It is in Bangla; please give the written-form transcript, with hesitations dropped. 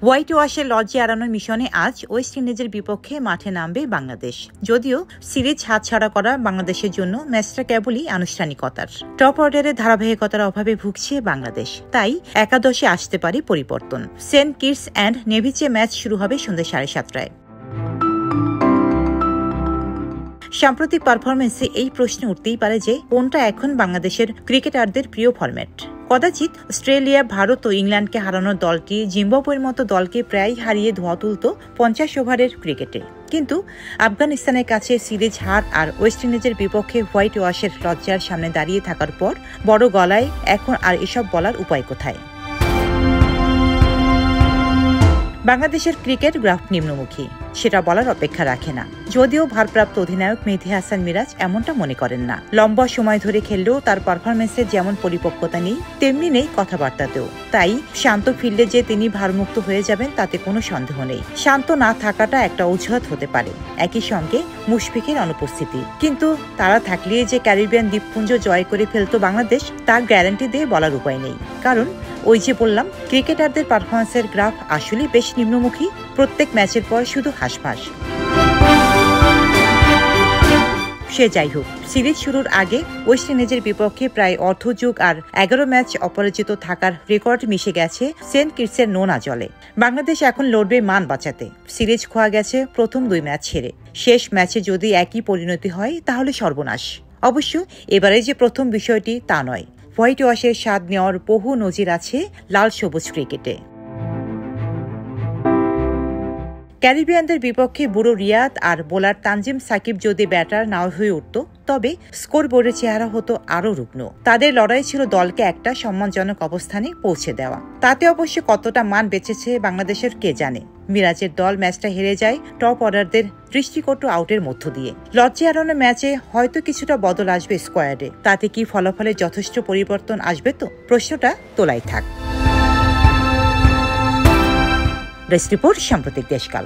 হোয়াইট ওয়াশের লজ্জা এড়ানোর মিশনে আজ ওয়েস্ট ইন্ডিজের বিপক্ষে মাঠে নামবে বাংলাদেশ। যদিও সিরিজ হাতছাড়া করা বাংলাদেশের জন্য ম্যাচটা কেবলই আনুষ্ঠানিকতার। টপ অর্ডারের ধারাবাহিকতার অভাবে ভুগছে বাংলাদেশ, তাই একাদশে আসতে পারে পরিবর্তন। সেন্ট কিটস অ্যান্ড নেভিচে ম্যাচ শুরু হবে সন্ধ্যা 7:30টায়। সাম্প্রতিক পারফরমেন্সে এই প্রশ্ন উঠতেই পারে যে কোনটা এখন বাংলাদেশের ক্রিকেটারদের প্রিয় ফরম্যাট। কদাচিৎ অস্ট্রেলিয়া, ভারত ও ইংল্যান্ডকে হারানোর দলটি জিম্বাবুয়ের মতো দলকে প্রায় হারিয়ে ধোয়া তুলত 50 ওভারের ক্রিকেটে। কিন্তু আফগানিস্তানের কাছে সিরিজ হার আর ওয়েস্ট ইন্ডিজের বিপক্ষে হোয়াইট ওয়াশের লজ্জার সামনে দাঁড়িয়ে থাকার পর বড় গলায় এখন আর এসব বলার উপায় কোথায়? বাংলাদেশের ক্রিকেট গ্রাফ নিম্নমুখী, সেটা বলার অপেক্ষা রাখে না। যদিও ভারপ্রাপ্ত অধিনায়ক মেহেদী হাসান মিরাজ এমনটা মনে করেন না। লম্বা সময় ধরে খেললেও তার পারফরমেন্সের যেমন পরিপক্কতা নেই, তেমনি নেই কথাবার্তাতেও। তাই শান্ত ফিল্ডে যে তিনি ভারমুক্ত হয়ে যাবেন তাতে কোনো সন্দেহ নেই। শান্ত না থাকাটা একটা অজুহাত হতে পারে, একই সঙ্গে মুশফিকের অনুপস্থিতি। কিন্তু তারা থাকলে যে ক্যারিবিয়ান দ্বীপপুঞ্জ জয় করে ফেলত বাংলাদেশ, তার গ্যারান্টি দিয়ে বলার উপায় নেই। কারণ ওই যে বললাম, ক্রিকেটারদের পারফরমেন্সের গ্রাফ আসলে বেশ নিম্নমুখী। প্রত্যেক ম্যাচের পর শুধু হাসফাস। সে যাই হোক, সিরিজ শুরুর আগে ওয়েস্ট ইন্ডিজের বিপক্ষে প্রায় অর্ধযুগ আর 11 ম্যাচ অপরাজিত থাকার রেকর্ড মিশে গেছে সেন্ট কিটসের নোনা জলে। বাংলাদেশ এখন লড়বে মান বাঁচাতে। সিরিজ খোয়া গেছে প্রথম 2 ম্যাচ ছেড়ে। শেষ ম্যাচে যদি একই পরিণতি হয় তাহলে সর্বনাশ। অবশ্য এবারে যে প্রথম বিষয়টি তা নয়। হোয়াইট ওয়াশের স্বাদ নেওয়ার বহু নজির আছে লাল সবুজ ক্রিকেটে। ক্যারিবিয়ানদের বিপক্ষে বুড়ো রিয়াদ আর বোলার তানজিম সাকিব যদি ব্যাটার না হয়ে উঠত, তবে স্কোর বোর্ডের চেহারা হতো আরও রুগ্ন। তাদের লড়াই ছিল দলকে একটা সম্মানজনক অবস্থানে পৌঁছে দেওয়া। তাতে অবশ্য কতটা মান বেঁচেছে বাংলাদেশের কে জানে। মিরাজের দল ম্যাচটা হেরে যায় টপ অর্ডারদের দৃষ্টিকটু আউটের মধ্য দিয়ে। লজ্জা এড়ানো ম্যাচে হয়তো কিছুটা বদল আসবে স্কোয়াডে। তাতে কি ফলাফলে যথেষ্ট পরিবর্তন আসবে? তো প্রশ্নটা তোলাই থাক। ডেস্ক রিপোর্ট, সাম্প্রতিক দেশকাল।